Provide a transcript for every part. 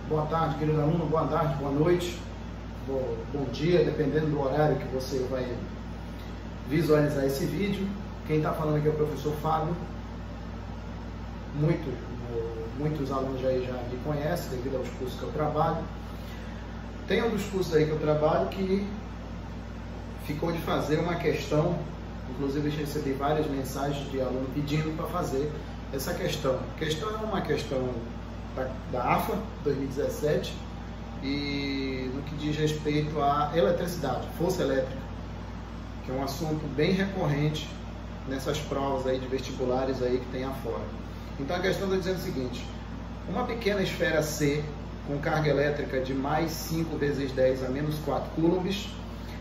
Boa tarde, querido aluno, boa tarde, boa noite, bom dia, dependendo do horário que você vai visualizar esse vídeo. Quem está falando aqui é o professor Fábio. Muitos alunos aí já me conhecem devido aos cursos que eu trabalho. Tem um dos cursos aí que eu trabalho que ficou de fazer uma questão, inclusive eu recebi várias mensagens de aluno pedindo para fazer essa questão. A questão é uma questão da AFA 2017 e no que diz respeito à eletricidade, força elétrica, que é um assunto bem recorrente nessas provas aí de vestibulares aí que tem afora. Então a questão está dizendo o seguinte: uma pequena esfera C com carga elétrica de mais 5 vezes 10 a menos 4 coulombs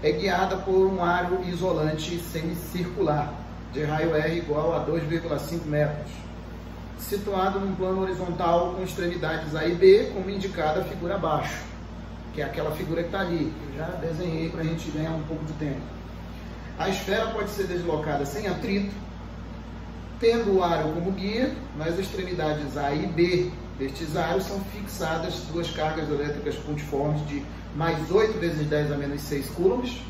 é guiada por um aro isolante semicircular de raio R igual a 2,5 metros, situado num plano horizontal com extremidades A e B, como indicada a figura abaixo, que é aquela figura que está ali, que eu já desenhei para a gente ganhar um pouco de tempo. A esfera pode ser deslocada sem atrito, tendo o aro como guia. Nas extremidades A e B destes aros são fixadas duas cargas elétricas pontiformes de mais 8 vezes 10 a menos 6 coulombs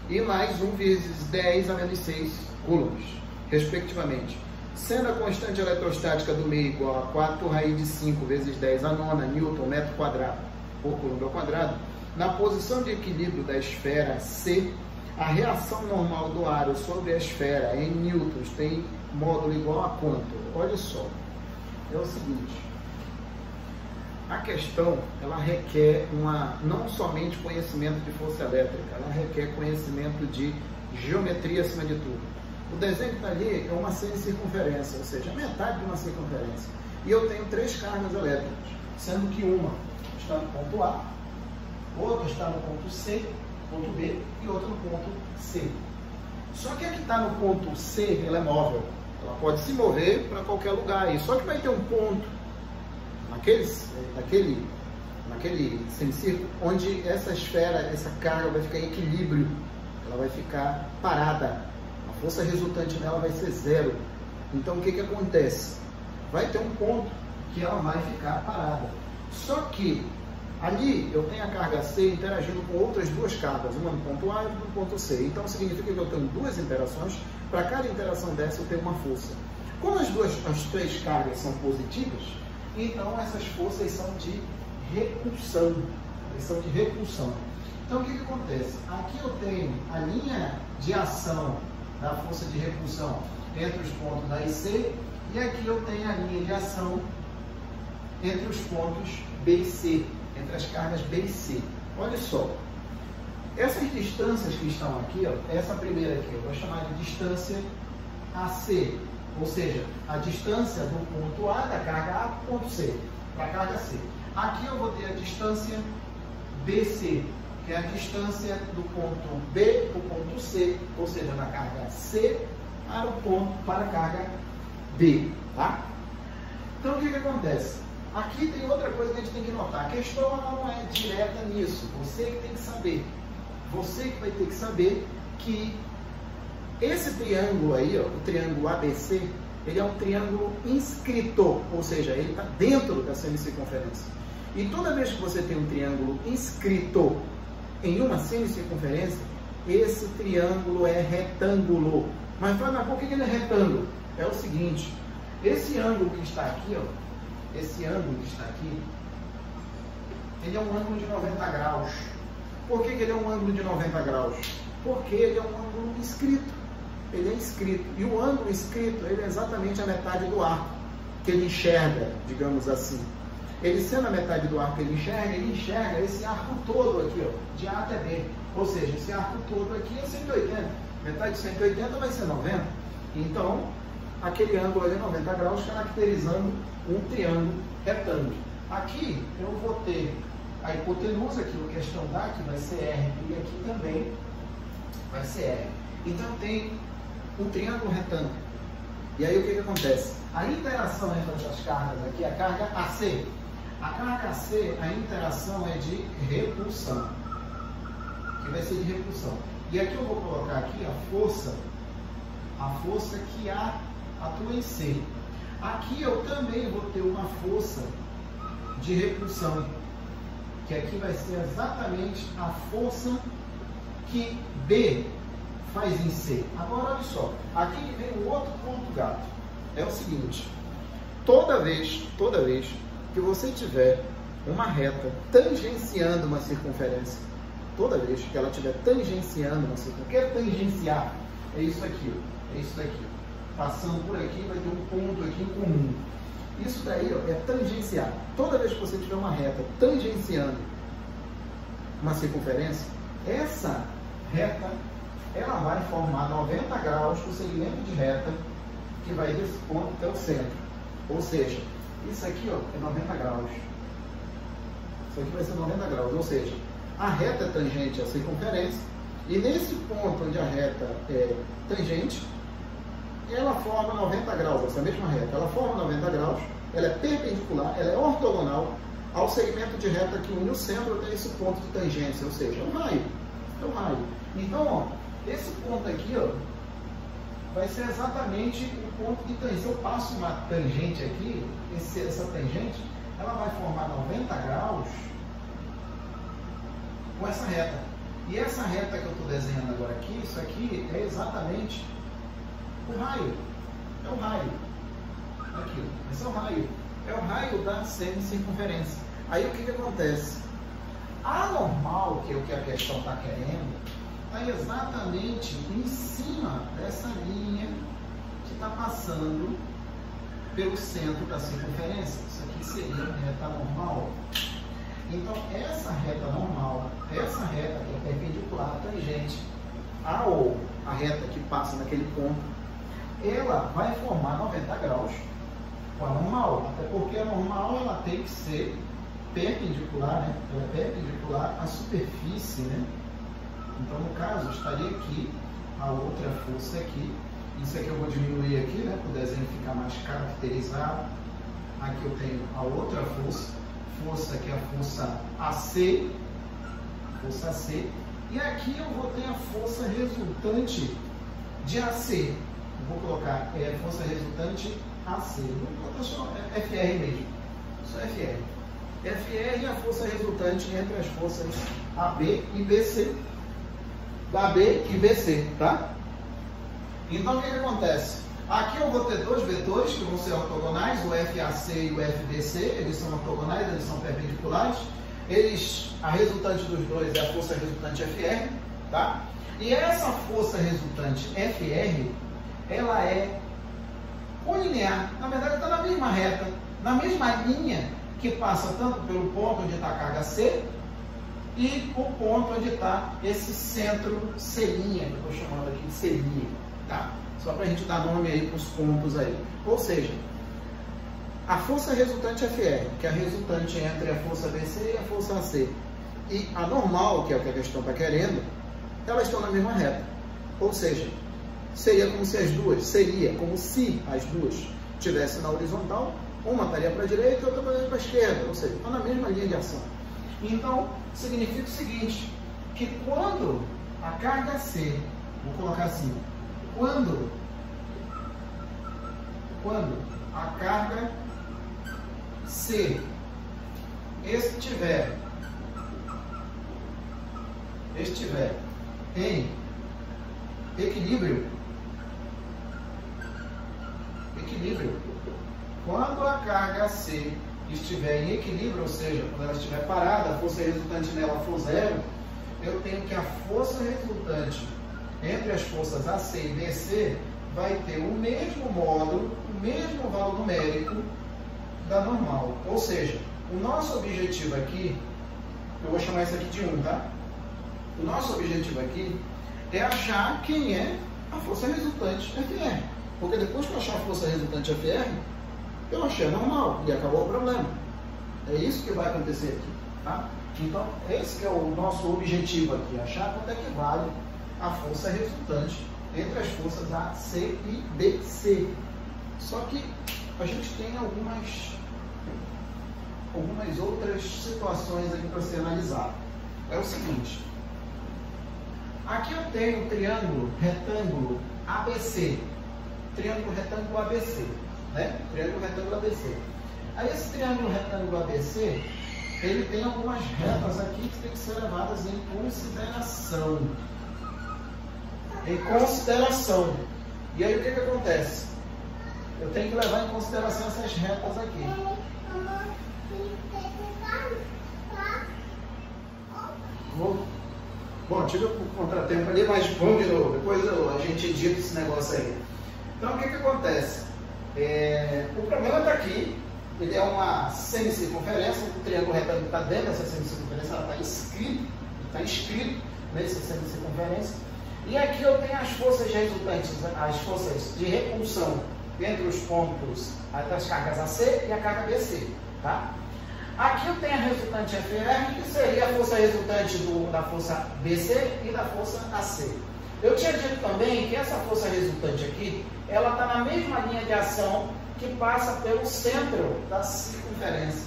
e mais 1 vezes 10 a menos 6 coulombs, respectivamente. Sendo a constante eletrostática do meio igual a 4 raiz de 5 vezes 10 a nona Newton metro quadrado por coulomb ao quadrado, na posição de equilíbrio da esfera C, a reação normal do aro sobre a esfera em newtons tem módulo igual a quanto? Olha só, é o seguinte, a questão ela requer não somente conhecimento de força elétrica, ela requer conhecimento de geometria acima de tudo. O desenho que está ali é uma semicircunferência, ou seja, metade de uma circunferência. E eu tenho 3 cargas elétricas, sendo que uma está no ponto A, outra está no ponto C, ponto B, e outra no ponto C. Só que a que está no ponto C, ela é móvel. Ela pode se mover para qualquer lugar aí. Só que vai ter um ponto, naquele semicírculo, onde essa esfera, essa carga vai ficar em equilíbrio. Ela vai ficar parada. A força resultante nela vai ser zero. Então o que acontece? Vai ter um ponto que ela vai ficar parada. Só que ali eu tenho a carga C interagindo com outras duas cargas, uma no ponto A e outra no ponto C. Então significa que eu tenho duas interações. Para cada interação dessa eu tenho uma força. Como as 3 cargas são positivas, então essas forças são de repulsão. Então o que acontece? Aqui eu tenho a linha de ação da força de repulsão entre os pontos A e C, e aqui eu tenho a linha de ação entre os pontos B e C, entre as cargas B e C. Olha só, essas distâncias que estão aqui, ó, essa primeira aqui, eu vou chamar de distância AC, ou seja, a distância do ponto A, da carga A, para o ponto C, para a carga C. Aqui eu vou ter a distância BC, que é a distância do ponto B para o ponto C, ou seja, da carga C para a carga B, tá? Então o que acontece? Aqui tem outra coisa que a gente tem que notar. A questão não é direta nisso. Você que tem que saber. Você que vai ter que saber que esse triângulo aí, ó, o triângulo ABC, ele é um triângulo inscrito, ou seja, ele está dentro da semicircunferência. E toda vez que você tem um triângulo inscrito em uma semicircunferência, esse triângulo é retângulo. Mas por que ele é retângulo? É o seguinte, esse ângulo que está aqui, ó, esse ângulo que está aqui, ele é um ângulo de 90 graus. Por que ele é um ângulo de 90 graus? Porque ele é um ângulo inscrito. Ele é inscrito. E o ângulo inscrito, ele é exatamente a metade do arco que ele enxerga, digamos assim. Ele sendo a metade do arco que ele enxerga esse arco todo aqui, ó, de A até B. Ou seja, esse arco todo aqui é 180. Metade de 180 vai ser 90. Então, aquele ângulo ali é 90 graus, caracterizando um triângulo retângulo. Aqui eu vou ter a hipotenusa, que a questão dá, que vai ser R, e aqui também vai ser R. Então tem um triângulo retângulo. E aí o que acontece? A interação entre as cargas aqui, a carga AC. A carga AC, a interação é de repulsão. Que vai ser de repulsão. E aqui eu vou colocar aqui a força que atua em C. Aqui eu também vou ter uma força de repulsão, que aqui vai ser exatamente a força que B faz em C. Agora, olha só, aqui vem o outro ponto gato. É o seguinte, toda vez que você tiver uma reta tangenciando uma circunferência, toda vez que ela estiver tangenciando uma circunferência, o que é tangenciar? É isso aqui, ó, é isso daqui. Passando por aqui, vai ter um ponto aqui em comum. Isso daí, ó, é tangenciar. Toda vez que você tiver uma reta tangenciando uma circunferência, essa reta, ela vai formar 90 graus o segmento de reta que vai desse ponto até o centro. Ou seja, isso aqui, ó, é 90 graus. Isso aqui vai ser 90 graus. Ou seja, a reta é tangente à circunferência e nesse ponto onde a reta é tangente, ela forma 90 graus, essa mesma reta. Ela forma 90 graus, ela é perpendicular, ela é ortogonal ao segmento de reta que une o centro até esse ponto de tangência, ou seja, é um raio. É um raio. Então, ó, esse ponto aqui, ó, vai ser exatamente o ponto de tangência. Se eu passo uma tangente aqui, essa tangente, ela vai formar 90 graus com essa reta. E essa reta que eu estou desenhando agora aqui, isso aqui é exatamente o raio. É o raio. Aqui, esse é o raio. É o raio da semicircunferência. Aí o que acontece? A normal, que é o que a questão está querendo, está exatamente em cima dessa linha que está passando pelo centro da circunferência. Isso aqui seria a reta normal. Então, essa reta normal, essa reta que é perpendicular à tangente, a reta que passa naquele ponto, ela vai formar 90 graus com a normal. Até porque a normal ela tem que ser perpendicular, né? Ela é perpendicular à superfície, né? Então, no caso, estaria aqui a outra força aqui. Isso aqui eu vou diminuir aqui, né? Para o desenho ficar mais caracterizado. Aqui eu tenho a outra força que é a força AC, e aqui eu vou ter a força resultante de AC. Eu vou colocar força resultante AC. Vou botar só FR mesmo, só FR. FR é a força resultante entre as forças AB e BC. AB e BC, tá? Então o que acontece? Aqui eu vou ter dois vetores que vão ser ortogonais, o FAC e o FBC, eles são ortogonais, eles são perpendiculares. A resultante dos dois é a força resultante FR, tá? E essa força resultante FR, ela é colinear, na verdade está na mesma reta, na mesma linha que passa tanto pelo ponto onde está a carga C e o ponto onde está esse centro C', que eu estou chamando aqui de C', tá? Só para a gente dar nome aí para os pontos aí. Ou seja, a força resultante FR, que é a resultante entre a força BC e a força AC, e a normal, que é o que a questão está querendo, elas estão na mesma reta. Ou seja, seria como se as duas estivessem na horizontal, uma estaria para a direita e outra estaria para a esquerda, ou seja, estão na mesma linha de ação. Então, significa o seguinte, que quando a carga C, vou colocar assim, quando a carga C estiver em equilíbrio, quando a carga C estiver em equilíbrio, ou seja, quando ela estiver parada, a força resultante nela for zero, eu tenho que a força resultante entre as forças AC e BC vai ter o mesmo módulo, o mesmo valor numérico da normal. Ou seja, o nosso objetivo aqui, eu vou chamar isso aqui de 1, tá? O nosso objetivo aqui é achar quem é a força resultante FR. Porque depois que eu achar a força resultante FR, eu achei a normal e acabou o problema. É isso que vai acontecer aqui, tá? Então, esse que é o nosso objetivo aqui, achar quanto é que vale a força resultante entre as forças AC e BC. Só que a gente tem algumas outras situações aqui para ser analisado. É o seguinte, aqui eu tenho um triângulo retângulo ABC, né? Triângulo retângulo ABC. Aí esse triângulo retângulo ABC, ele tem algumas retas aqui que tem que ser levadas em consideração. Em consideração. E aí o que acontece? Eu tenho que levar em consideração essas retas aqui. Bom, tive um contratempo ali, mas vamos de novo. Depois a gente edita esse negócio aí. Então o que acontece? O problema está aqui. Ele é uma semicircunferência. O triângulo retângulo está dentro dessa semicircunferência. Ela está inscrito nessa semicircunferência. E aqui eu tenho as forças resultantes, as forças de repulsão entre os pontos das cargas AC e a carga BC. Tá? Aqui eu tenho a resultante FR, que seria a força resultante da força BC e da força AC. Eu tinha dito também que essa força resultante aqui, ela está na mesma linha de ação que passa pelo centro da circunferência.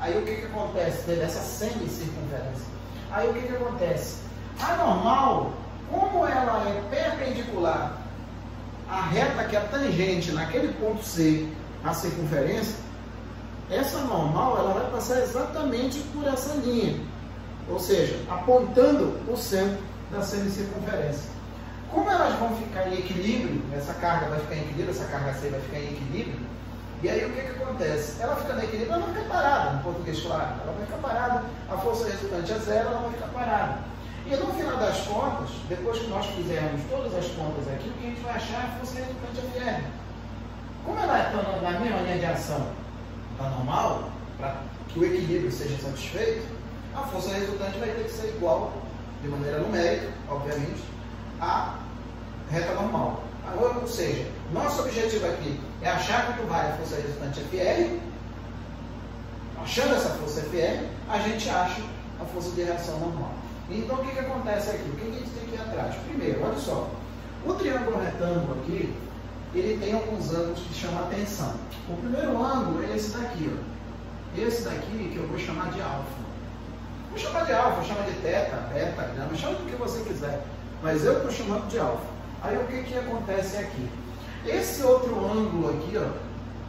Aí o que acontece dessa semicircunferência? Aí o que acontece? A normal, como ela é perpendicular à reta que é tangente naquele ponto C, na circunferência, essa normal ela vai passar exatamente por essa linha, ou seja, apontando o centro da semicircunferência. Como elas vão ficar em equilíbrio, essa carga vai ficar em equilíbrio, essa carga C vai ficar em equilíbrio, e aí o que acontece? Ela fica em equilíbrio, ela não fica parada, no português claro, ela vai ficar parada, a força resultante é zero, ela vai ficar parada. E no final das contas, depois que nós fizermos todas as contas aqui, o que a gente vai achar é a força resultante FR. Como ela está na mesma linha de ação da normal, para que o equilíbrio seja satisfeito, a força resultante vai ter que ser igual, de maneira numérica, obviamente, à reta normal. Ou seja, nosso objetivo aqui é achar quanto vale a força resultante FR. Achando essa força FR, a gente acha a força de reação normal. Então, o que acontece aqui? O que a gente tem que ir atrás? Primeiro, olha só, o triângulo retângulo aqui, ele tem alguns ângulos que chamam a atenção. O primeiro ângulo é esse daqui, ó. Esse daqui que eu vou chamar de alfa. Vou chamar de alfa, chama de teta, beta, gama, chama do que você quiser. Mas eu estou chamando de alfa. Aí o que acontece aqui? Esse outro ângulo aqui, ó,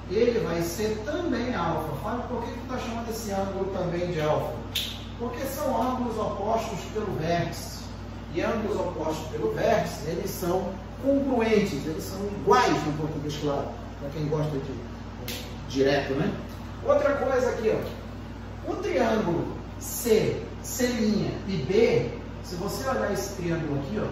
ele vai ser também alfa. Fala por que tu está chamando esse ângulo também de alfa? Porque são ângulos opostos pelo vértice. E ângulos opostos pelo vértice, eles são congruentes, eles são iguais no português claro, para quem gosta de direto, né? Outra coisa aqui, ó, o triângulo C, C' e B, se você olhar esse triângulo aqui, ó,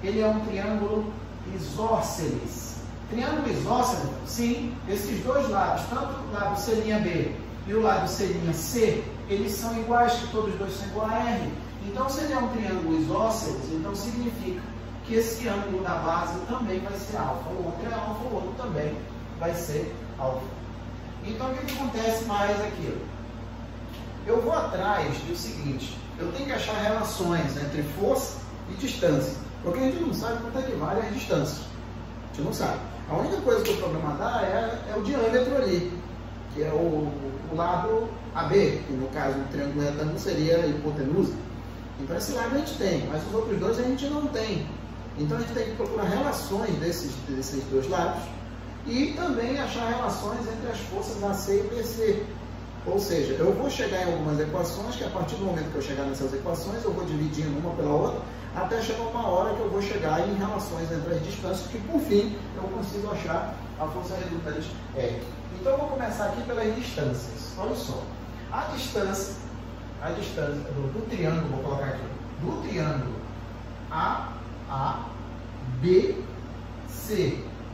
ele é um triângulo isósceles. Triângulo isósceles, sim, esses dois lados, tanto o lado C'B e o lado C'C, eles são iguais, que todos dois são iguais a R. Então, se ele é um triângulo isósceles, então significa que esse ângulo da base também vai ser alfa. O outro é alfa, o outro também vai ser alfa. Então, o que acontece mais aqui? Eu vou atrás do seguinte, eu tenho que achar relações entre força e distância, porque a gente não sabe quanto é que vale a distância. A gente não sabe. A única coisa que o programa dá é o diâmetro ali, que é o lado AB, que no caso do triângulo retângulo seria a hipotenusa. Então esse lado a gente tem, mas os outros dois a gente não tem. Então a gente tem que procurar relações desses dois lados e também achar relações entre as forças AC e BC. Ou seja, eu vou chegar em algumas equações que a partir do momento que eu chegar nessas equações eu vou dividindo uma pela outra até chegar uma hora que eu vou chegar em relações entre as distâncias que por fim eu consigo achar a força resultante R. Então eu vou começar aqui pelas distâncias. Olha só, a distância do triângulo, vou colocar aqui, do triângulo ABC,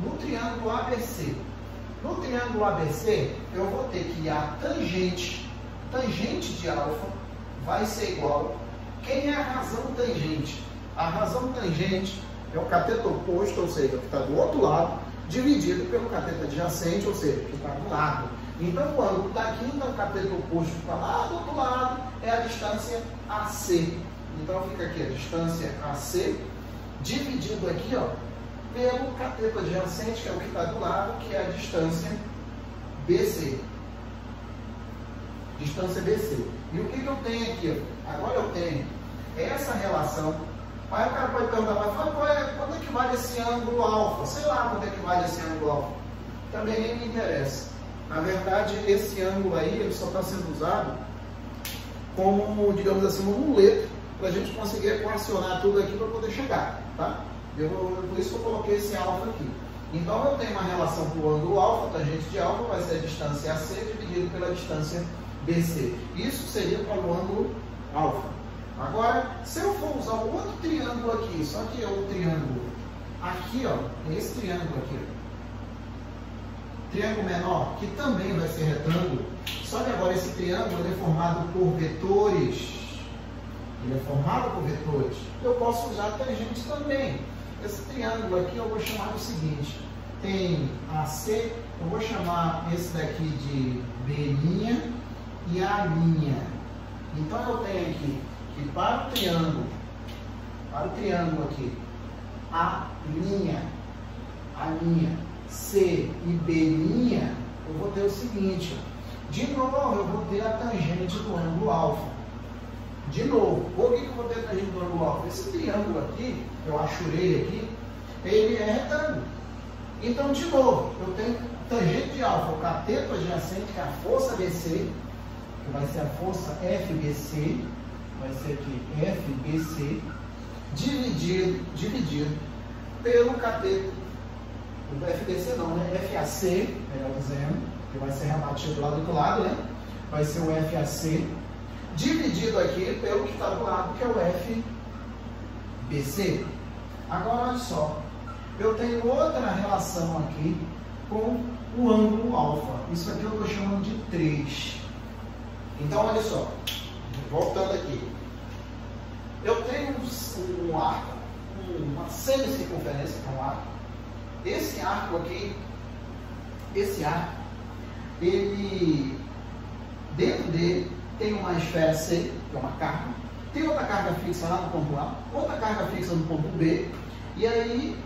no triângulo ABC. No triângulo ABC, eu vou ter que a tangente de alfa vai ser igual. Quem é a razão tangente? A razão tangente é o cateto oposto, ou seja, que está do outro lado, dividido pelo cateto adjacente, ou seja, que está do lado. Então, o ângulo está aqui, então o cateto oposto está lá do outro lado, é a distância AC. Então, fica aqui a distância AC, dividido aqui, ó, pelo cateto adjacente, que é o que está do lado, que é a distância BC. Distância BC. E o que eu tenho aqui? Ó? Agora eu tenho essa relação. Aí o cara pode perguntar, mas quanto é que vale esse ângulo alfa? Sei lá quanto é que vale esse ângulo alfa. Também nem me interessa. Na verdade, esse ângulo aí, ele só está sendo usado como, digamos assim, uma muleta para a gente conseguir equacionar tudo aqui para poder chegar, tá? Por isso que eu coloquei esse alfa aqui. Então, eu tenho uma relação para o ângulo alfa, tangente de alfa vai ser a distância AC dividido pela distância BC. Isso seria para o ângulo alfa. Agora, se eu for usar o outro triângulo aqui, só que é o triângulo aqui, ó, esse triângulo aqui, ó, triângulo menor, que também vai ser retângulo, só que agora esse triângulo ele é formado por vetores. Ele é formado por vetores. Eu posso usar tangente também. Esse triângulo aqui eu vou chamar do seguinte: tem AC, eu vou chamar esse daqui de B' e A'. Então eu tenho aqui que para o triângulo aqui, A', C e B', eu vou ter o seguinte, ó. De novo eu vou ter a tangente do ângulo alfa. De novo, por que eu vou ter a tangente do ângulo alfa? Esse triângulo aqui, que eu achurei aqui, ele é retângulo. Então, de novo, eu tenho tangente de alfa, o cateto adjacente, que é a força BC, que vai ser a força FBC, vai ser aqui FBC, dividido pelo cateto, o FBC não, né? FAC, melhor dizendo, que vai ser rebatido lá do outro lado, né? Vai ser o FAC, dividido aqui pelo que está do lado, que é o FBC. Agora, olha só, eu tenho outra relação aqui com o ângulo alfa. Isso aqui eu estou chamando de 3. Então, olha só, voltando aqui. Eu tenho um arco, uma semicircunferência, que é um arco. Esse arco aqui, ele, dentro dele, tem uma esfera C, que é uma carga. Tem outra carga fixa lá no ponto A, outra carga fixa no ponto B. E aí,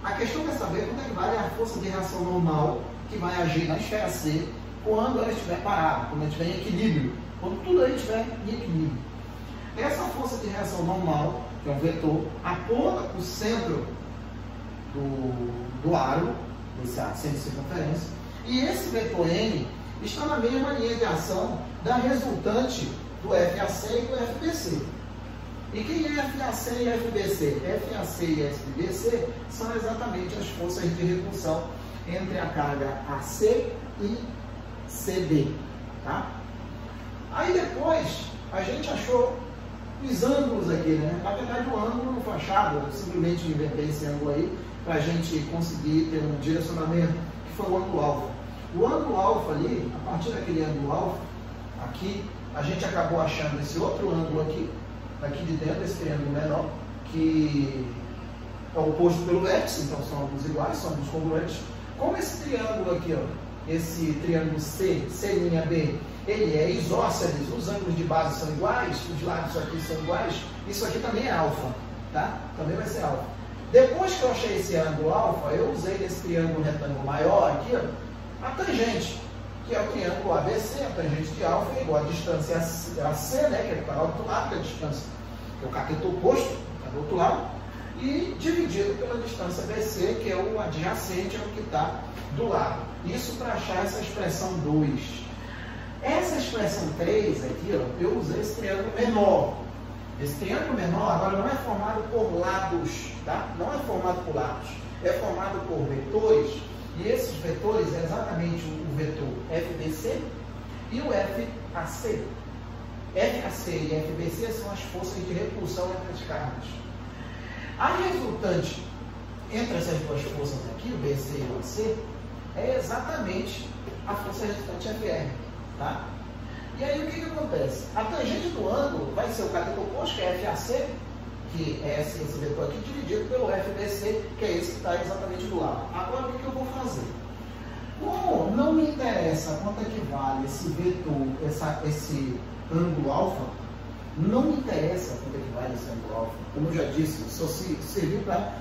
a questão é saber quanto é que vale a força de reação normal que vai agir na esfera C quando ela estiver parada, quando ela estiver em equilíbrio, quando tudo aí estiver em equilíbrio. Essa força de reação normal, que é um vetor, aponta para o centro do aro, desse aro centro de circunferência, e esse vetor N está na mesma linha de ação da resultante do FAC e do FBC. E quem é FAC e FBC? FAC e FBC são exatamente as forças de repulsão entre a carga AC e CD. Tá? Aí depois a gente achou os ângulos aqui, né? Na verdade o ângulo não foi achado, eu simplesmente inventei esse ângulo aí para a gente conseguir ter um direcionamento, que foi o ângulo alfa. O ângulo alfa ali, a partir daquele ângulo alfa, aqui, a gente acabou achando esse outro ângulo aqui de dentro, esse triângulo menor, que é oposto pelo vértice, então são ângulos iguais, são ângulos congruentes. Como esse triângulo aqui, ó, esse triângulo C''B, ele é isósceles, os ângulos de base são iguais, os lados aqui são iguais, isso aqui também é alfa, tá? Também vai ser alfa. Depois que eu achei esse ângulo alfa, eu usei nesse triângulo retângulo maior aqui, ó, a tangente, que é o triângulo ABC, a tangente de alfa é igual à distância AC, né, que está lá do outro lado, que é a distância, que é o cateto oposto, está do outro lado, e dividido pela distância BC, que é o adjacente, é o que está do lado. Isso para achar essa expressão 2. Essa expressão 3 aqui, ó, eu usei esse triângulo menor. Esse triângulo menor agora não é formado por lados, tá? Não é formado por lados, é formado por vetores, e esses vetores é exatamente o vetor FBC e o FAC. FAC e FBC são as forças de repulsão entre as cargas. A resultante entre essas duas forças aqui, o BC e o AC, é exatamente a força resultante FR, tá? E aí o que acontece? A tangente do ângulo vai ser o cateto oposto, que é FAC, que é esse vetor aqui, dividido pelo FBC, que é esse que está exatamente do lado. Agora o que eu vou fazer? Como não me interessa quanto é que vale esse vetor, esse ângulo alfa, não me interessa quanto é que vale esse ângulo alfa. Como eu já disse, só serviu para,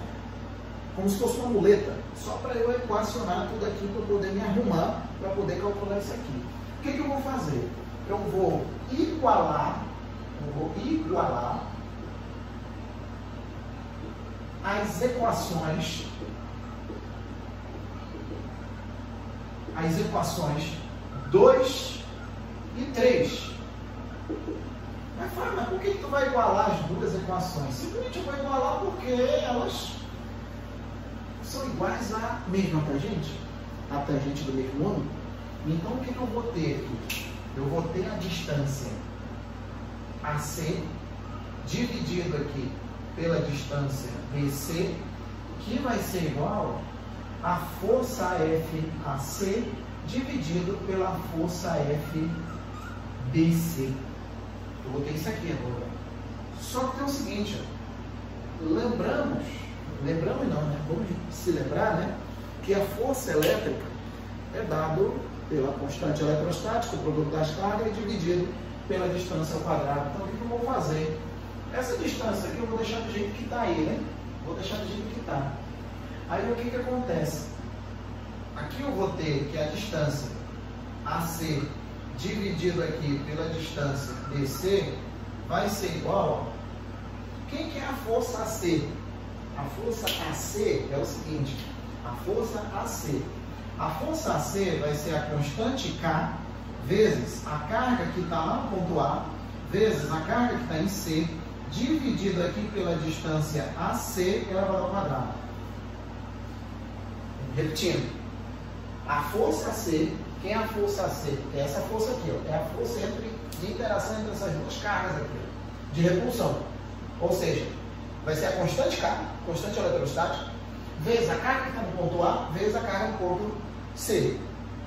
como se fosse uma muleta, só para eu equacionar tudo aqui, para poder me arrumar, para poder calcular isso aqui. O que eu vou fazer? Eu vou igualar as equações as equações 2 e 3. Mas fala, mas por que tu vai igualar as duas equações? Simplesmente eu vou igualar porque elas são iguais à mesma tangente, a tangente do mesmo ângulo. Então o que eu vou ter aqui? Eu vou ter a distância AC dividido aqui pela distância BC, que vai ser igual a força FAC dividido pela força FBC. Eu vou ter isso aqui agora. Só que tem o seguinte, lembramos não, né? Vamos se lembrar, né? Que a força elétrica é dado pela constante eletrostática, o produto das cargas, dividido pela distância ao quadrado. Então, o que eu vou fazer? Essa distância aqui eu vou deixar do jeito que está aí, né? Vou deixar do jeito que está. Aí, o que acontece? Aqui eu vou ter que a distância AC dividido aqui pela distância BC vai ser igual. Quem que é a força AC? A força AC é o seguinte, a força AC vai ser a constante K vezes a carga que está lá no ponto A, vezes a carga que está em C, dividido aqui pela distância AC elevado ao quadrado. Repetindo, a força AC, quem é a força AC? É essa força aqui, ó, é a força de interação entre essas duas cargas aqui, ó, de repulsão. Ou seja, vai ser a constante K, constante eletrostática, vezes a carga que está no ponto A, vezes a carga no ponto C,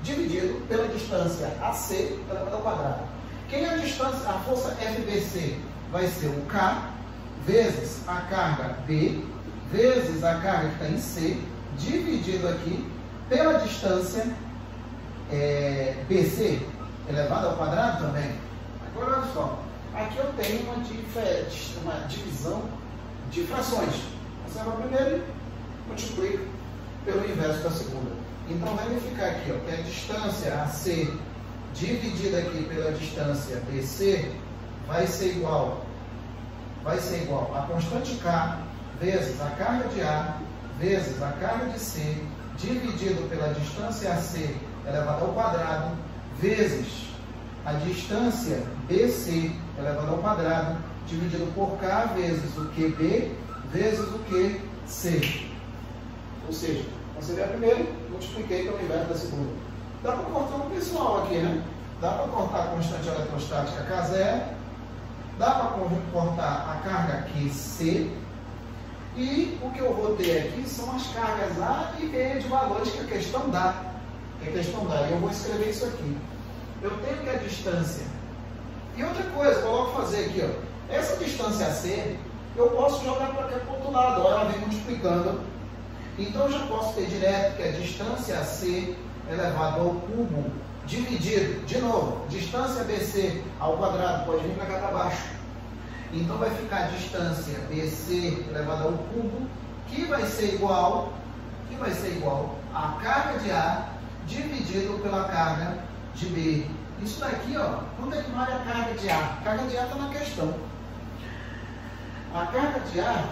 dividido pela distância AC elevado ao quadrado. Quem é a distância? A força FBC vai ser o K, vezes a carga B, vezes a carga que está em C, dividido aqui pela distância BC elevado ao quadrado também. Agora, olha só, aqui eu tenho uma divisão de frações. Observa a primeira e multiplica pelo inverso da segunda. Então, vai me ficar aqui, ó, que a distância AC dividida aqui pela distância BC vai ser igual a constante K vezes a carga de A vezes a carga de C dividido pela distância AC elevado ao quadrado vezes a distância BC elevado ao quadrado dividido por K vezes o QB vezes o QC. Ou seja, você vê a primeira, multipliquei pelo inverso da segunda. Dá para cortar um pessoal aqui, né? Dá para cortar a constante eletrostática K0, dá para cortar a carga QC, e o que eu vou ter aqui são as cargas A e B de valores que a questão dá. E eu vou escrever isso aqui. Eu tenho que a distância. E outra coisa, coloco fazer aqui, ó. Essa distância AC, eu posso jogar para cá para o outro lado, ó, ela vem multiplicando. Então eu já posso ter direto que a distância AC elevado ao cubo dividido, de novo, distância BC ao quadrado, pode vir para cá para baixo. Então vai ficar a distância BC elevado ao cubo, que vai ser igual a carga de A dividido pela carga de B. Isso daqui, ó, quanto é que vale a carga de A? A carga de A está na questão. A carga de A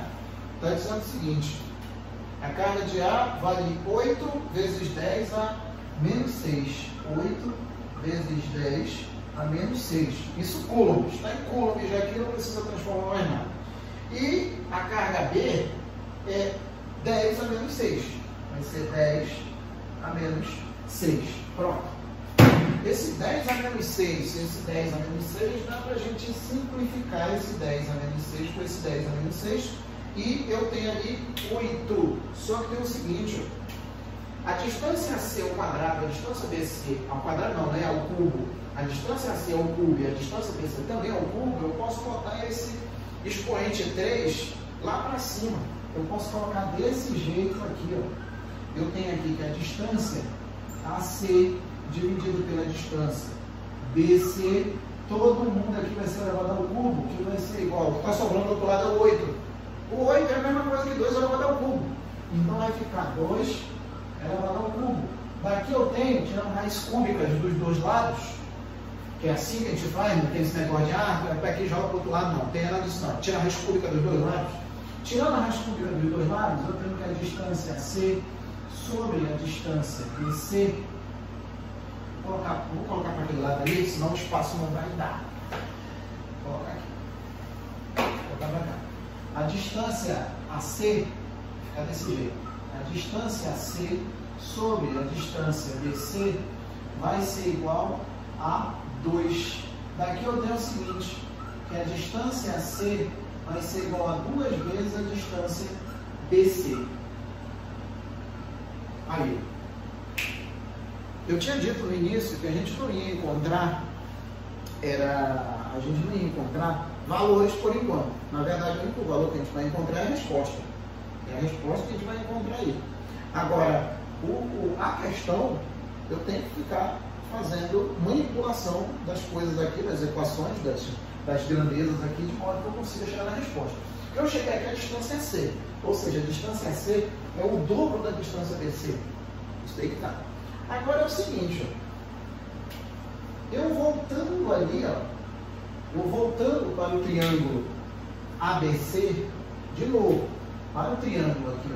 está dizendo o seguinte, a carga de A vale 8 vezes 10 a menos 6. 8 vezes 10 a menos 6. Isso coulomb, está em coulomb, já aqui não precisa transformar mais nada. E a carga B é 10 a menos 6. Vai ser 10 a menos 6. Pronto. Esse 10 a menos 6, esse 10 a menos 6, dá para a gente simplificar esse 10 a menos 6 com esse 10 a menos 6. E eu tenho ali 8. Só que tem o seguinte, a distância AC ao quadrado, a distância BC ao quadrado não, né, ao cubo, a distância AC ao cubo e a distância BC também ao cubo, eu posso botar esse expoente 3 lá para cima. Eu posso colocar desse jeito aqui, ó. Eu tenho aqui que a distância AC dividido pela distância BC, todo mundo aqui vai ser elevado ao cubo, que vai ser igual. O que está sobrando do outro lado é o 8. O 8 é a mesma coisa que 2 elevado ao cubo. Então vai ficar 2 elevado ao cubo. Daqui eu tenho, tirando raiz cúbicas dos dois lados, que é assim que a gente faz, não tem esse negócio de para aqui joga para o outro lado, não. Tem nada disso não. Tira a raiz cúbica dos dois lados. Tirando a raiz cúbica dos dois lados, eu tenho que a distância C sobre a distância BC Vou colocar para aquele lado ali, senão o espaço não vai dar. Vou colocar aqui. Vou colocar para cá. A distância AC fica desse jeito. A distância AC sobre a distância BC vai ser igual a 2. Daqui eu tenho o seguinte, que a distância AC vai ser igual a 2 vezes a distância BC. Aí, eu tinha dito no início que a gente não ia encontrar, valores por enquanto. Na verdade, o único valor que a gente vai encontrar é a resposta. É a resposta que a gente vai encontrar aí. Agora, a questão, eu tenho que ficar fazendo manipulação das coisas aqui, das equações, das grandezas aqui, de modo que eu consiga chegar na resposta. Eu cheguei aqui à distância C, ou seja, a distância C é o dobro da distância BC. Isso aí que tá. Agora é o seguinte, ó. Eu voltando ali, ó, eu voltando para o triângulo ABC, de novo, para o triângulo aqui,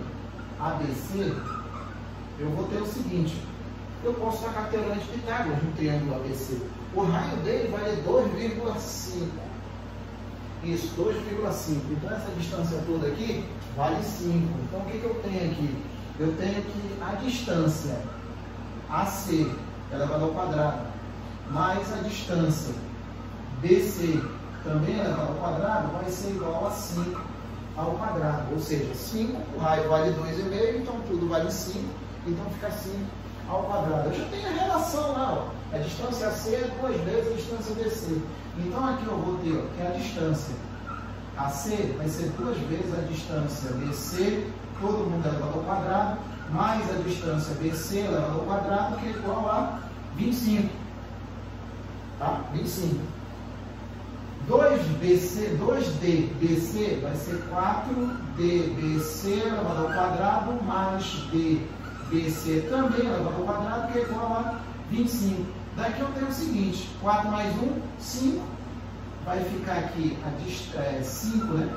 ó, ABC, eu vou ter o seguinte, eu posso tacar a teorema de Pitágoras no triângulo ABC. O raio dele vale 2,5. Isso, 2,5. Então essa distância toda aqui vale 5. Então o que eu tenho aqui? Eu tenho que a distância AC elevado ao quadrado, mais a distância BC também elevado ao quadrado, vai ser igual a 5 ao quadrado. Ou seja, 5, o raio vale 2,5, então tudo vale 5, então fica 5 ao quadrado. Eu já tenho a relação lá, ó. A distância AC é 2 vezes a distância BC. Então aqui eu vou ter, ó, que a distância AC vai ser 2 vezes a distância BC, todo mundo elevado ao quadrado, mais a distância BC elevado ao quadrado, que é igual a 25. Tá? 25. 2DBC vai ser 4DBC elevado ao quadrado, mais DBC também elevado ao quadrado, que é igual a 25. Daqui eu tenho o seguinte, 4 mais 1, 5. Vai ficar aqui 5, né?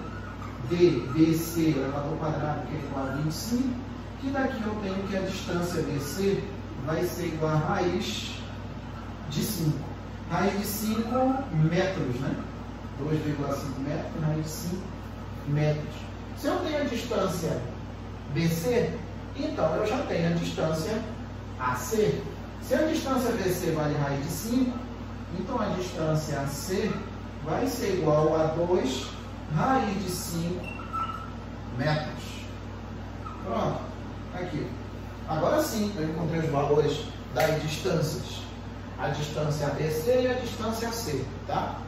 DBC elevado ao quadrado, que é igual a 25. Que daqui eu tenho que a distância BC vai ser igual a raiz de 5. Raiz de 5 metros, né? 2,5 metros, raiz de 5 metros. Se eu tenho a distância BC, então eu já tenho a distância AC. Se a distância BC vale raiz de 5, então a distância AC vai ser igual a 2 raiz de 5 metros. Pronto. Aqui. Agora sim, eu encontrei os valores das distâncias. A distância ABC e a distância C, tá?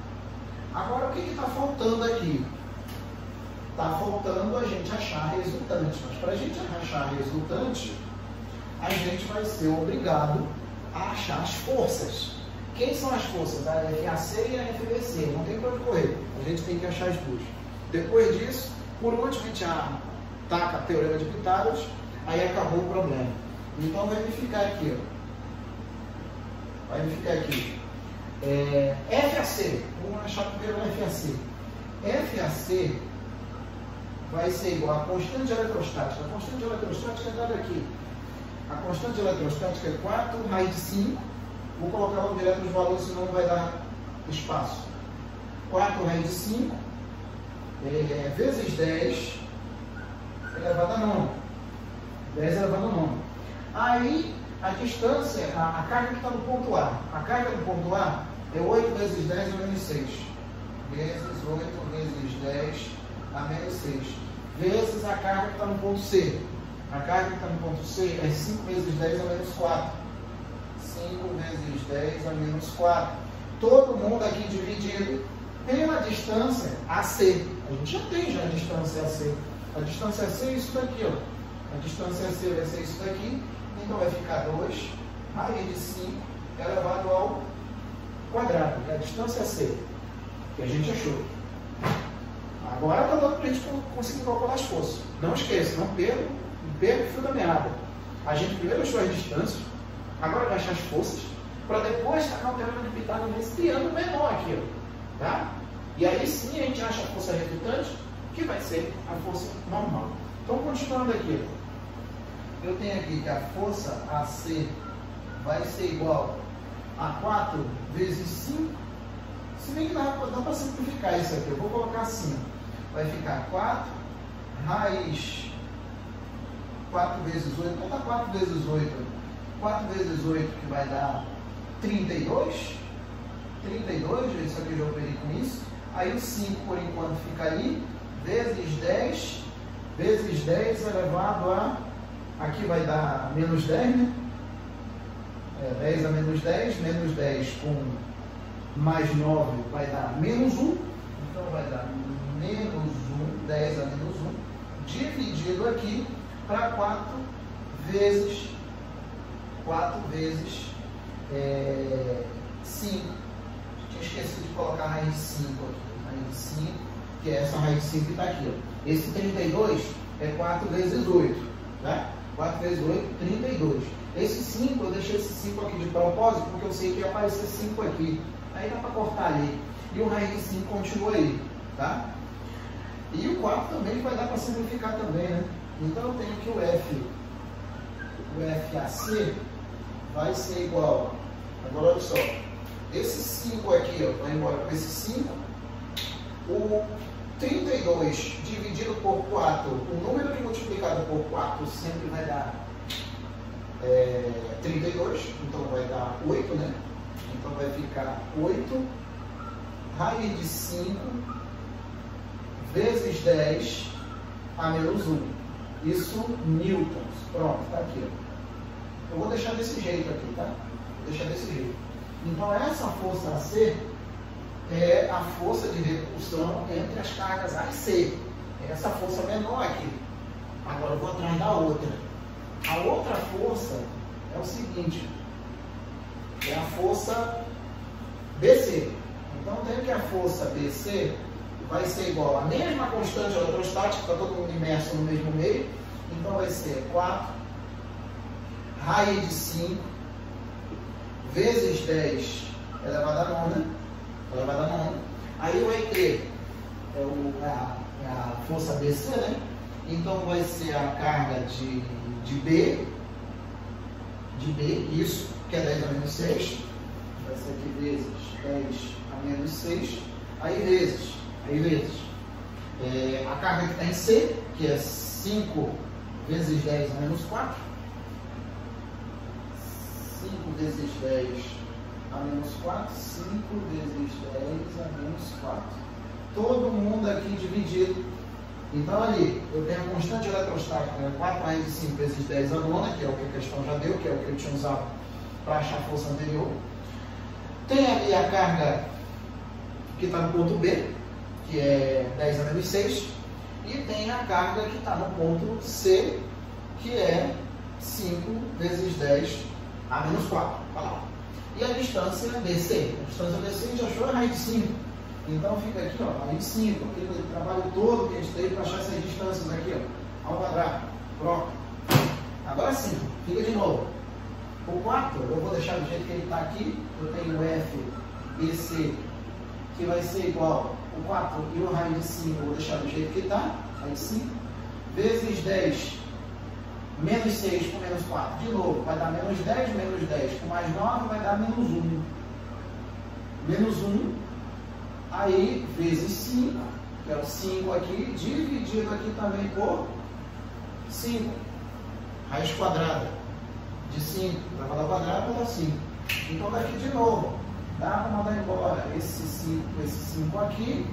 Agora, o que está faltando aqui? Está faltando a gente achar a resultante. Mas para a gente achar a resultante, a gente vai ser obrigado a achar as forças. Quem são as forças? A FAC e a FBC. Não tem para onde correr. A gente tem que achar as duas. Depois disso, por último, a gente taca a teorema de Pitágoras, aí acabou o problema. Então vai me ficar aqui, ó. Vai me ficar aqui. FAC, vamos achar primeiro o FAC. FAC vai ser igual a constante eletrostática. A constante eletrostática é dada aqui. A constante eletrostática é 4 raiz de 5. Vou colocar logo direto os valores, senão não vai dar espaço. 4 raiz de 5 vezes 10 elevado a 9. 10 elevado a 9. Aí, a distância, a carga que está no ponto A. A carga do ponto A é 8 vezes 10 a menos 6. Vezes 8 vezes 10 a menos 6. Vezes a carga que está no ponto C. A carga que está no ponto C é 5 vezes 10 a menos 4. 5 vezes 10 a menos 4. Todo mundo aqui dividido pela distância AC. A gente já tem a distância AC. A distância AC é isso daqui, ó. A distância AC vai ser isso daqui. Então vai ficar 2 raiz de 5 elevado ao quadrado, que é a distância C, que a gente achou. Agora está dando para a gente conseguir calcular as forças. Não esqueça, não perca o fio da meada. A gente primeiro achou as distâncias, agora vai achar as forças, para depois tacar o teorema de Pitágoras nesse triângulo menor aqui, ó, tá? E aí sim a gente acha a força resultante, que vai ser a força normal. Então, continuando aqui, ó. Eu tenho aqui que a força AC vai ser igual A4 vezes 5. Se bem que dá para simplificar isso aqui. Eu vou colocar assim. Vai ficar 4 raiz 4 vezes 8. Então tá 4 vezes 8. 4 vezes 8 que vai dar 32. 32, isso aqui eu já operei com isso. Aí o 5 por enquanto fica ali. Vezes 10. Vezes 10 elevado a... Aqui vai dar menos 10, né? 10 a menos 10. Menos 10 com mais 9 vai dar menos 1. Então vai dar menos 1. 10 a menos 1. Dividido aqui para 4 vezes 5. Tinha esquecido de colocar a raiz de 5 aqui. Raiz de 5, que é essa raiz de 5 que está aqui. Ó. Esse 32 é 4 vezes 8. Né? 4 vezes 8, 32. Esse 5, eu deixei esse 5 aqui de propósito, porque eu sei que ia aparecer 5 aqui. Aí dá para cortar ali. E o raiz de 5 continua aí. Tá? E o 4 também vai dar para simplificar também, né? Então eu tenho que o FAC vai ser igual. Agora olha só. Esse 5 aqui, ó, vai embora com esse 5. O 32 dividido por 4, o número que multiplicado por 4 sempre vai dar 32. Então vai dar 8, né? Então vai ficar 8 raiz de 5 vezes 10 a menos 1. Isso newtons. Pronto, está aqui. Ó. Eu vou deixar desse jeito aqui, tá? Vou deixar desse jeito. Então essa força AC é a força de repulsão entre as cargas A e C. Essa força menor aqui. Agora eu vou atrás da outra. A outra força é o seguinte. É a força BC. Então eu tenho que a força BC vai ser igual à mesma constante eletrostática, está todo mundo imerso no mesmo meio. Então vai ser 4 raiz de 5 vezes 10 elevado a nona. Aí vai ter a força BC, né? Então vai ser a carga de B, isso, que é 10 a menos 6. Vai ser aqui vezes 10 a menos 6. Aí vezes. A carga que está em C, que é 5 vezes 10 a menos 4. 5 vezes 10 a menos 4. 5 vezes 10 a menos 4. Todo mundo aqui dividido. Então ali, eu tenho a constante eletrostática, né? 4 raiz de 5 vezes 10 a nona, que é o que a questão já deu, que é o que eu tinha usado para achar a força anterior. Tem ali a carga que está no ponto B, que é 10 a menos 6. E tem a carga que está no ponto C, que é 5 vezes 10 a menos 4. Vai lá. E a distância BC. A distância BC a gente achou a raiz de 5. Então fica aqui, ó, raiz de 5. Aquele trabalho todo que a gente teve para achar essas distâncias aqui, ó, ao quadrado. Pronto. Agora sim, fica de novo. O 4, eu vou deixar do jeito que ele está aqui. Eu tenho o FBC, que vai ser igual o 4 e o raiz de 5, eu vou deixar do jeito que está, raiz de 5, vezes 10, menos 6 com menos 4, de novo, vai dar menos 10 com mais 9 vai dar menos 1. Menos 1, aí vezes 5, que é o 5 aqui, dividido aqui também por 5. Raiz quadrada de 5, elevado ao quadrado vai dar 5. Então daqui de novo. Dá para mandar embora esse 5 aqui,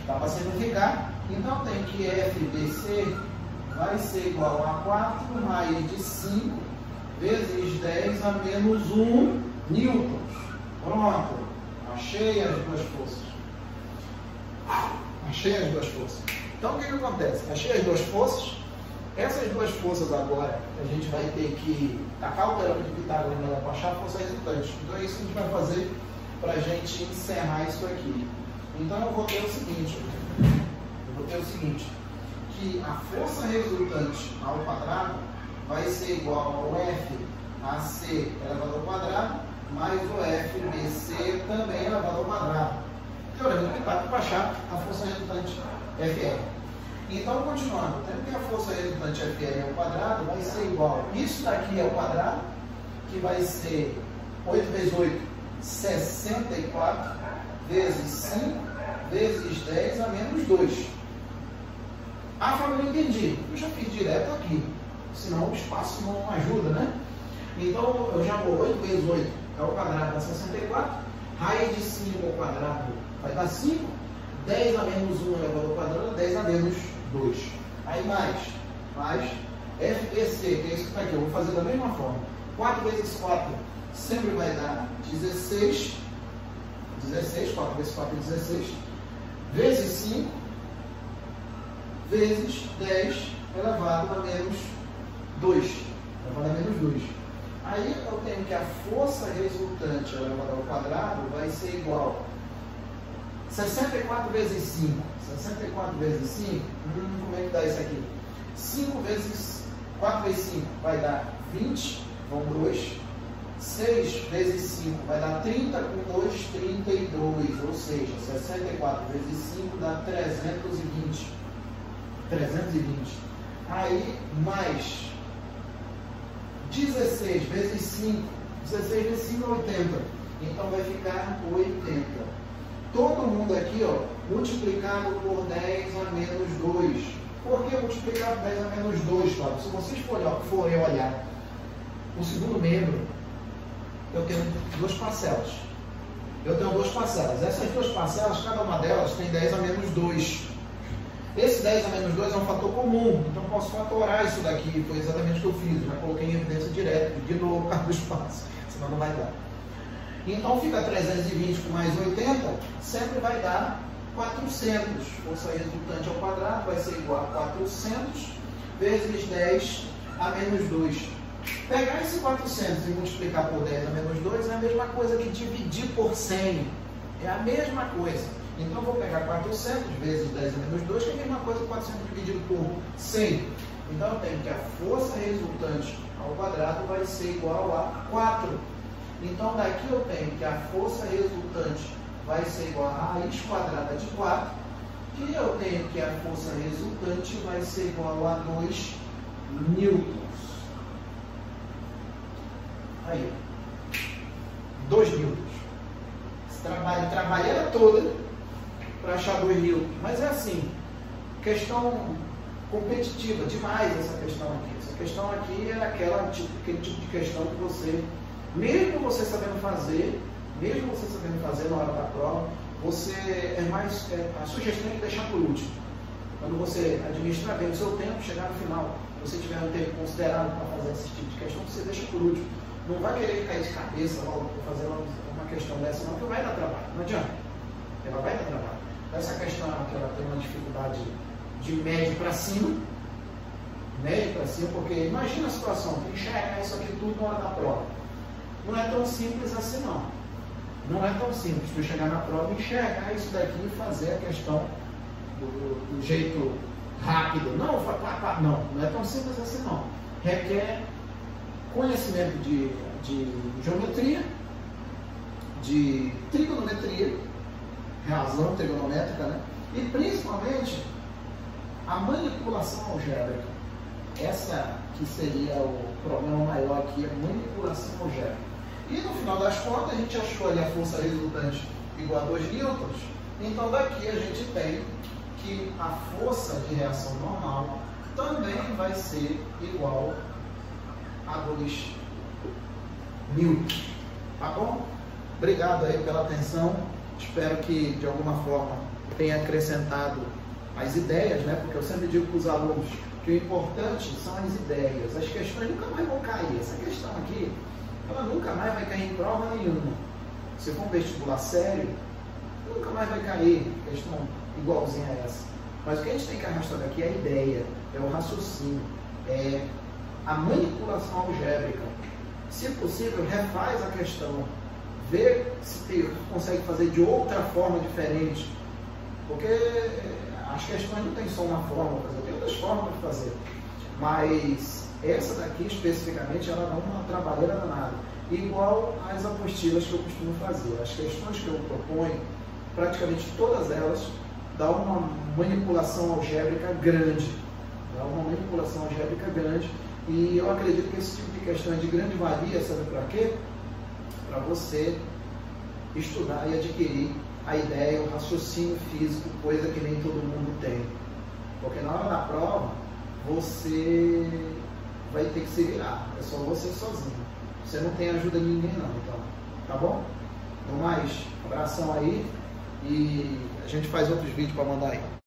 dá para simplificar. Então tem que FBC vai ser igual a 4 raiz de 5 vezes 10 a menos 1 newtons. Pronto, achei as duas forças. Então o que acontece? Achei as duas forças. Essas duas forças agora, a gente vai ter que tacar o teorema de Pitágoras para achar a força resultante. Então é isso que a gente vai fazer para a gente encerrar isso aqui. Então eu vou ter o seguinte, que a força resultante ao quadrado vai ser igual ao FAC elevado ao quadrado, mais o FBC também elevado ao quadrado. Teorema de Pitágoras para achar a força resultante FR. Então, continuando, tendo que a força resultante FR ao quadrado vai ser igual, isso daqui ao quadrado, que vai ser 8 vezes 8, 64, vezes 5, vezes 10 a menos 2. Ah, Fábio, não entendi. Eu já fiz direto aqui, senão o espaço não ajuda, né? Então, eu já vou 8 vezes 8 é o quadrado, dá 64. Raiz de 5 ao quadrado vai dar 5. 10 a menos 1 elevado ao quadrado, 10 a menos 2. Aí mais FEC, que é isso que está aqui. Eu vou fazer da mesma forma. 4 vezes 4 sempre vai dar 16. 4 vezes 4 é 16. Vezes 5, vezes 10 elevado a menos 2. Elevado a menos 2. Aí eu tenho que a força resultante elevada ao quadrado vai ser igual 64 vezes 5. 64 vezes 5, como é que dá isso aqui? 5 vezes 4 vezes 5 vai dar 20, vão 2. 6 vezes 5 vai dar 30, com 2, 32. Ou seja, 64 vezes 5 dá 320. 320. Aí, mais 16 vezes 5. 16 vezes 5 é 80. Então, vai ficar 80. Todo mundo aqui, ó, multiplicado por 10 a menos 2. Por que multiplicar por 10 a menos 2, Fábio? Se vocês forem olhar o segundo membro, eu tenho duas parcelas. Essas duas parcelas, cada uma delas tem 10 a menos 2. Esse 10 a menos 2 é um fator comum, então eu posso fatorar isso daqui. Foi exatamente o que eu fiz. Já coloquei em evidência direto, de novo, por causa do espaço, senão não vai dar. Então fica 320 com mais 80, sempre vai dar 400. Força resultante ao quadrado vai ser igual a 400 vezes 10 a menos 2. Pegar esse 400 e multiplicar por 10 a menos 2 é a mesma coisa que dividir por 100. É a mesma coisa. Então eu vou pegar 400 vezes 10 a menos 2, que é a mesma coisa que 400 dividido por 100. Então eu tenho que a força resultante ao quadrado vai ser igual a 4. Então daqui eu tenho que a força resultante vai ser igual a raiz quadrada de 4. E eu tenho que a força resultante vai ser igual a 2 newtons. Aí, 2 newtons. Trabalhei toda para achar 2 newtons. Mas é assim, questão competitiva demais essa questão aqui. Essa questão aqui é aquele tipo de questão que você, mesmo você sabendo fazer na hora da prova, a sugestão é deixar por último. Quando você administrar bem o seu tempo, chegar no final, se você tiver um tempo considerável para fazer esse tipo de questão, você deixa por último. Não vai querer cair de cabeça logo para fazer uma questão dessa, não, que vai dar trabalho. Não adianta. Ela vai dar trabalho. Essa questão aqui, ela tem uma dificuldade de médio para cima. Médio para cima, porque imagina a situação, tem que enxergar isso aqui tudo na hora da prova. Não é tão simples assim, não. Não é tão simples para chegar na prova, enxergar isso daqui e fazer a questão do jeito rápido. Não é tão simples assim, não. Requer conhecimento de geometria, de trigonometria, razão trigonométrica, né? E principalmente a manipulação algébrica. Essa que seria o problema maior aqui, a manipulação algébrica. E no final das contas a gente achou ali a força resultante igual a 2 newtons. Então daqui a gente tem que a força de reação normal também vai ser igual a 2 newtons. Tá bom? Obrigado aí pela atenção. Espero que de alguma forma tenha acrescentado as ideias, né? Porque eu sempre digo para os alunos que o importante são as ideias. As questões nunca mais vão cair. Essa questão aqui, ela nunca mais vai cair em prova nenhuma. Se for um vestibular sério, nunca mais vai cair questão igualzinha a essa. Mas o que a gente tem que arrastar daqui é a ideia, é o raciocínio, é a manipulação algébrica. Se possível, refaz a questão, vê se consegue fazer de outra forma diferente, porque as questões não tem só uma forma de fazer, tem outras formas de fazer, mas essa daqui especificamente ela dá uma trabalheira danada, igual às apostilas que eu costumo fazer. As questões que eu proponho, praticamente todas elas dão uma manipulação algébrica grande, e eu acredito que esse tipo de questão é de grande valia, sabe para quê? para você estudar e adquirir a ideia, o raciocínio físico, coisa que nem todo mundo tem. Porque na hora da prova, você vai ter que se virar. É só você sozinho. Você não tem ajuda de ninguém não, então. Tá bom? No mais, abração aí e a gente faz outros vídeos para mandar aí.